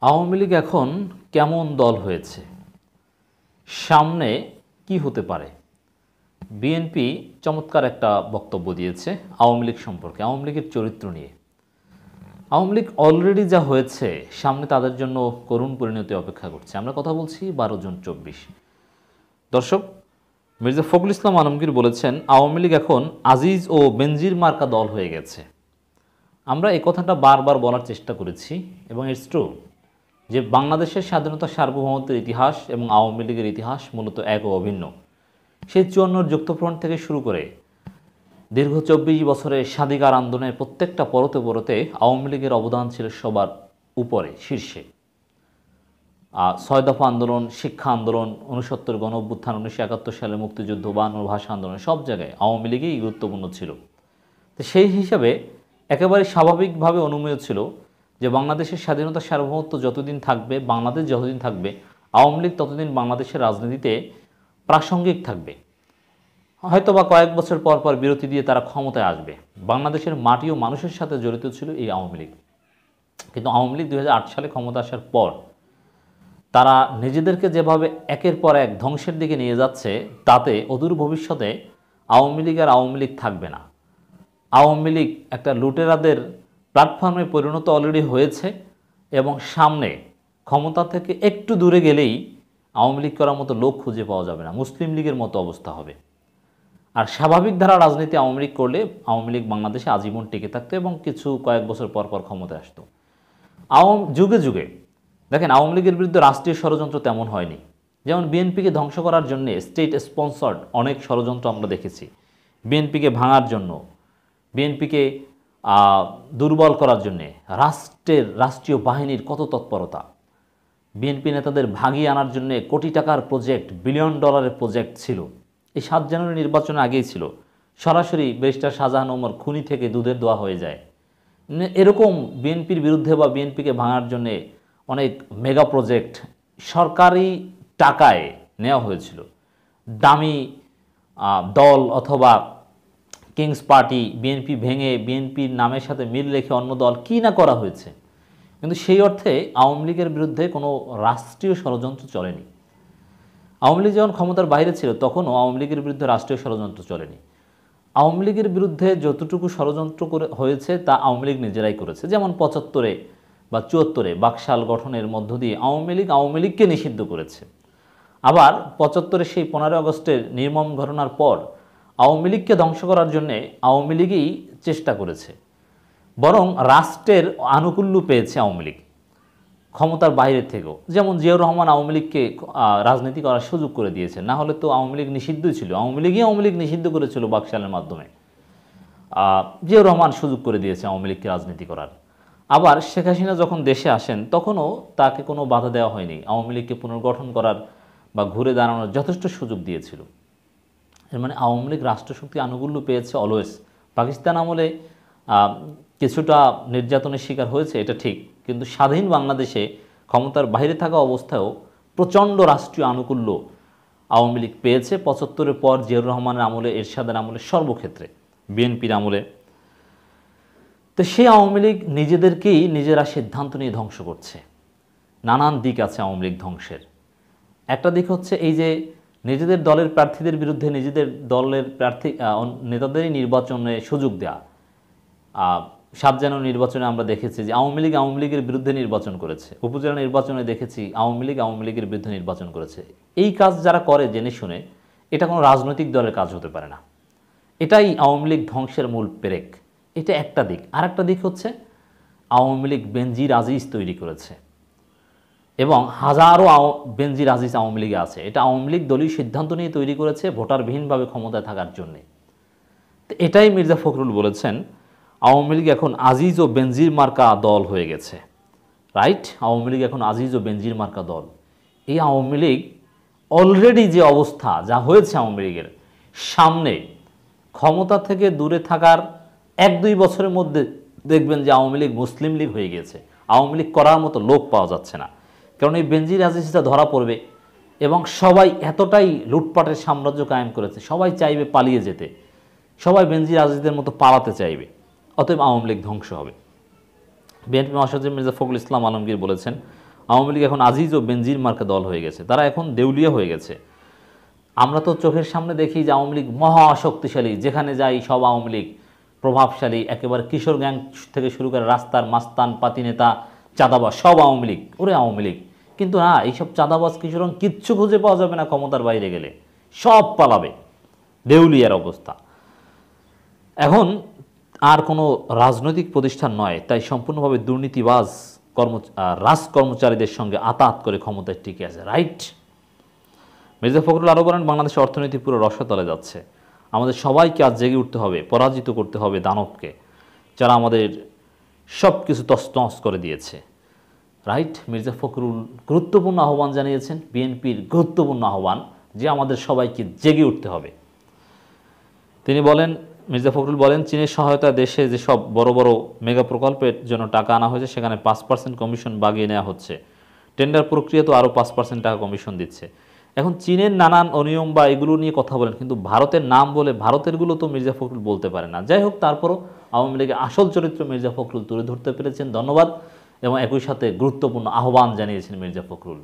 আওয়ামী লীগ এখন কেমন দল হয়েছে, সামনে কি হতে পারে? বিএনপি চমৎকার একটা বক্তব্য দিয়েছে আওয়ামী লীগ সম্পর্কে, আওয়ামী লীগের চরিত্র নিয়ে। আওয়ামী লীগ অলরেডি যা হয়েছে, সামনে তাদের জন্য করুণ পরিণতি অপেক্ষা করছে। আমরা কথা বলছি 12/24। দর্শক, মির্জা ফখরুল ইসলাম আলমগীর বলেছেন আওয়ামী লীগ এখন আজিজ ও বেনজির মার্কা দল হয়ে গেছে। আমরা এই কথাটা বারবার বলার চেষ্টা করেছি এবং ইটস ট্রু যে বাংলাদেশের স্বাধীনতা সার্বভৌমত্বের ইতিহাস এবং আওয়ামী লীগের ইতিহাস মূলত এক ও অভিন্ন। সেই 54 যুক্তফ্রন্ট থেকে শুরু করে দীর্ঘ 24 বছরের স্বাধিকার আন্দোলনের প্রত্যেকটা পরতে পরতে আওয়ামী লীগের অবদান ছিল সবার উপরে, শীর্ষে। 6 দফা আন্দোলন, শিক্ষা আন্দোলন, 69 গণ অভ্যুত্থান, 1971 সালে মুক্তিযুদ্ধ, 52 ভাষা আন্দোলন, সব জায়গায় আওয়ামী লীগই গুরুত্বপূর্ণ ছিল। তো সেই হিসাবে একেবারে স্বাভাবিকভাবে অনুমেয় ছিল যে বাংলাদেশের স্বাধীনতা সার্বভৌমত্ব যতদিন থাকবে, বাংলাদেশ যতদিন থাকবে, আওয়ামী লীগ ততদিন বাংলাদেশের রাজনীতিতে প্রাসঙ্গিক থাকবে। হয়তো বা কয়েক বছর পর পর বিরতি দিয়ে তারা ক্ষমতায় আসবে। বাংলাদেশের মাটি ও মানুষের সাথে জড়িত ছিল এই আওয়ামী লীগ। কিন্তু আওয়ামী লীগ 2008 সালে ক্ষমতা আসার পর তারা নিজেদেরকে যেভাবে একের পর এক ধ্বংসের দিকে নিয়ে যাচ্ছে, তাতে অদূর ভবিষ্যতে আওয়ামী লীগ আর আওয়ামী লীগ থাকবে না। আওয়ামী লীগ একটা লুটেরাদের প্ল্যাটফর্মে পরিণত অলরেডি হয়েছে এবং সামনে ক্ষমতা থেকে একটু দূরে গেলেই আওয়ামী লীগ করার মতো লোক খুঁজে পাওয়া যাবে না, মুসলিম লীগের মতো অবস্থা হবে। আর স্বাভাবিক ধারা রাজনীতি আওয়ামী লীগ করলে আওয়ামী লীগ বাংলাদেশে আজীবন টিকে থাকতো এবং কয়েক বছর পর পর ক্ষমতায় আসতো। যুগে যুগে দেখেন, আওয়ামী লীগের বিরুদ্ধে রাষ্ট্রীয় ষড়যন্ত্র তেমন হয়নি। যেমন বিএনপিকে ধ্বংস করার জন্য স্টেট স্পন্সর্ড অনেক ষড়যন্ত্র আমরা দেখেছি। বিএনপিকে ভাঙার জন্য, বিএনপিকে দুর্বল করার জন্যে রাষ্ট্রীয় বাহিনীর কত তৎপরতা। বিএনপি নেতাদের ভাগিয়ে আনার জন্য কোটি টাকার প্রজেক্ট, বিলিয়ন ডলারের প্রজেক্ট ছিল। এই 7 জানুয়ারি নির্বাচনের আগেই ছিল। সরাসরি ব্যারিস্টার শাহজাহান ওমর খুনি থেকে দুধের দোয়া হয়ে যায়। এরকম বিএনপির বিরুদ্ধে বা বিএনপিকে ভাঙার জন্যে অনেক মেগা প্রজেক্ট সরকারি টাকায় নেওয়া হয়েছিল। দামি দল অথবা কিংস পার্টি, বিএনপি ভেঙে বিএনপির নামের সাথে মিল রেখে অন্য দল কী না করা হয়েছে। কিন্তু সেই অর্থে আওয়ামী লীগের বিরুদ্ধে কোনো রাষ্ট্রীয় ষড়যন্ত্র চলেনি। আওয়ামী লীগ যখন ক্ষমতার বাইরে ছিল তখনও আওয়ামী লীগের বিরুদ্ধে রাষ্ট্রীয় ষড়যন্ত্র চলেনি। আওয়ামী লীগের বিরুদ্ধে যতটুকু ষড়যন্ত্র হয়েছে তা আওয়ামী লীগ নিজেরাই করেছে। যেমন 75 বা 74 বাকশাল গঠনের মধ্য দিয়ে আওয়ামী লীগকে নিষিদ্ধ করেছে। আবার 75 সেই 15 আগস্টের নির্মম ঘটনার পর আওয়ামী লীগকে ধ্বংস করার জন্যে আওয়ামী লীগই চেষ্টা করেছে। বরং রাষ্ট্রের আনুকূল্য পেয়েছে আওয়ামী লীগ ক্ষমতার বাইরের থেকেও। যেমন জিয়াউর রহমান আওয়ামী লীগকে রাজনীতি করার সুযোগ করে দিয়েছে, না হলে তো আওয়ামী লীগ নিষিদ্ধই ছিল। আওয়ামী লীগ নিষিদ্ধ করেছিল বাকশালের মাধ্যমে। জিয়াউর রহমান সুযোগ করে দিয়েছে আওয়ামী লীগকে রাজনীতি করার। আবার শেখ হাসিনা যখন দেশে আসেন তখনও তাকে কোনো বাধা দেওয়া হয়নি, আওয়ামী লীগকে পুনর্গঠন করার বা ঘুরে দাঁড়ানোর যথেষ্ট সুযোগ দিয়েছিল। এর মানে আওয়ামী লীগ রাষ্ট্রশক্তি আনুকূল্য পেয়েছে অলওয়েজ। পাকিস্তান আমলে কিছুটা নির্যাতনের শিকার হয়েছে, এটা ঠিক, কিন্তু স্বাধীন বাংলাদেশে ক্ষমতার বাইরে থাকা অবস্থায়ও প্রচণ্ড রাষ্ট্রীয় আনুকূল্য আওয়ামী লীগ পেয়েছে। 75-এর পর জিয়াউর রহমানের আমলে, এরশাদের আমলে, সর্বক্ষেত্রে, বিএনপির আমলে। তো সেই আওয়ামী লীগ নিজেদেরকেই নিজেরা সিদ্ধান্ত নিয়ে ধ্বংস করছে। নানান দিক আছে আওয়ামী লীগ ধ্বংসের। একটা দিক হচ্ছে এই যে নিজেদের দলের প্রার্থীদের বিরুদ্ধে নিজেদের দলের নেতাদেরই নির্বাচনে সুযোগ দেওয়া। 7 জানুয়ারি নির্বাচনে আমরা দেখেছি যে আওয়ামী লীগের বিরুদ্ধে নির্বাচন করেছে। উপজেলা নির্বাচনে দেখেছি আওয়ামী লীগের বিরুদ্ধে নির্বাচন করেছে। এই কাজ যারা করে জেনে শুনে, এটা কোনো রাজনৈতিক দলের কাজ হতে পারে না। এটাই আওয়ামী লীগ ধ্বংসের মূল পেরেক। এটা একটা দিক। আর একটা দিক হচ্ছে আওয়ামী লীগ বেনজির আজিজ তৈরি করেছে এবং হাজারো বেনজির আজিজ আওয়ামী লীগে আছে। এটা আওয়ামী লীগ দলীয় সিদ্ধান্ত নিয়ে তৈরি করেছে ভোটারবিহীনভাবে ক্ষমতায় থাকার জন্যে। তো এটাই মির্জা ফখরুল বলেছেন আওয়ামী লীগ এখন আজিজ ও বেনজির মার্কা দল হয়ে গেছে। রাইট, আওয়ামী লীগ এখন আজিজ ও বেনজির মার্কা দল। এই আওয়ামী লীগ অলরেডি যে অবস্থা যা হয়েছে আওয়ামী লীগের, সামনে ক্ষমতা থেকে দূরে থাকার 1-2 বছরের মধ্যে দেখবেন যে আওয়ামী লীগ মুসলিম লীগ হয়ে গেছে। আওয়ামী লীগ করার মতো লোক পাওয়া যাচ্ছে না, কারণ এই বেনজির আজিজটা ধরা পড়বে এবং সবাই এতটাই লুটপাটের সাম্রাজ্য কায়েম করেছে, সবাই চাইবে পালিয়ে যেতে, সবাই বেনজির আজিজদের মতো পালাতে চাইবে। অতএব আওয়ামী লীগ ধ্বংস হবে। বিএনপি মহাসচিব মির্জা ফখরুল ইসলাম আলমগীর বলেছেন আওয়ামী লীগ এখন আজিজ ও বেনজির মার্কা দল হয়ে গেছে, তারা এখন দেউলিয়া হয়ে গেছে। আমরা তো চোখের সামনে দেখি যে আওয়ামী লীগ মহাশক্তিশালী, যেখানে যাই সব আওয়ামী লীগ প্রভাবশালী, একেবারে কিশোর গ্যাং থেকে শুরু করে রাস্তার মাস্তান পাতি নেতা চাঁদাবাজ সব আওয়ামী লীগ, ওরে আওয়ামী লীগ। কিন্তু না, এইসব চাঁদাবাজ কিশোর গ্যাং কিচ্ছু খুঁজে পাওয়া যাবে না ক্ষমতার বাইরে গেলে, সব পালাবে, দেউলিয়ার অবস্থা। এখন আর কোনো রাজনৈতিক প্রতিষ্ঠান নয়, তাই সম্পূর্ণভাবে দুর্নীতিবাজ রাজ কর্মচারীদের সঙ্গে আতাত করে ক্ষমতায় টিকে আছে, রাইট। মির্জা ফখরুল আরও বলেন, বাংলাদেশের অর্থনীতি পুরো রসাতলে যাচ্ছে, আমাদের সবাইকে আজ জেগে উঠতে হবে, পরাজিত করতে হবে দানবকে, যারা আমাদের সব কিছু তছনছ করে দিয়েছে, রাইট। মির্জা ফখরুল গুরুত্বপূর্ণ আহ্বান জানিয়েছেন, বিএনপির গুরুত্বপূর্ণ আহ্বান যে আমাদের সবাইকে জেগে উঠতে হবে। তিনি বলেন, মির্জা ফখরুল বলেন, চীনের সহায়তা দেশে যেসব বড় বড় মেগা প্রকল্পের জন্য টাকা আনা হয়েছে সেখানে 5% কমিশন বাগিয়ে নেওয়া হচ্ছে, টেন্ডার প্রক্রিয়া তো আরও 5% টাকা কমিশন দিচ্ছে। এখন চীনের নানান অনিয়ম বা এগুলো নিয়ে কথা বলেন, কিন্তু ভারতের নাম বলে ভারতেরগুলো তো মির্জা ফখরুল বলতে পারে না। যাই হোক, তারপরও আওয়ামী লীগের আসল চরিত্র মির্জা ফখরুল তুলে ধরতে পেরেছেন, ধন্যবাদ। এবং একই সাথে গুরুত্বপূর্ণ আহ্বান জানিয়েছেন মির্জা ফখরুল।